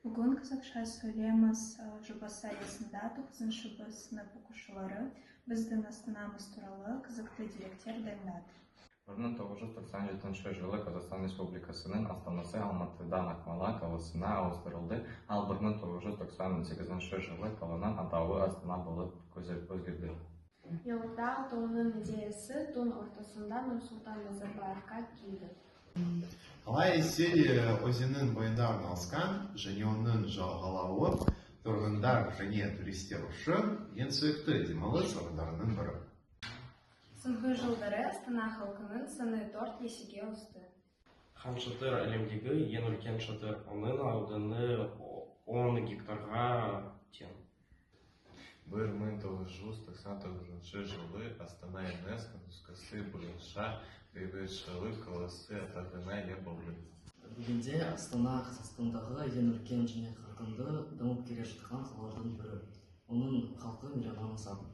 Бүгін қазақша сөйлейміз жобасы аясында 9-шы сынып оқушылары біздің астанамыз туралы қызықты деректер дайындады. 1997 жылы Қазақстан Республикасының астанасы Алматыдан Ақмола қаласына ауыстырылды, ал 1998 жылы қаланың атауы Астана болып өзгерді. Елорда атауының идеясы тон ортасында Нұрсұлтан Назарбаевқа келді. Қалай селі өзеннің бойында орналасқан және оның жағалауы тұрғындар және туристер үшін ең сүйікті демалыс орындарының бірі. Соңғы жылдары Астана халқының саны 4 есеге өсті. Хан Шатыр әлемдегі ең үлкен шатыр, оның ауданы 10 гектарға тең. 1999 жылы Астана ЮНЕСКО нұсқасы бойынша бейбітшілік қаласы атағына ие болды. Бүгінде Астана Қазақстандағы ең үлкен және қарқынды дамып келе жатқан қалалардың бірі. Оның халқы миллионнан асады.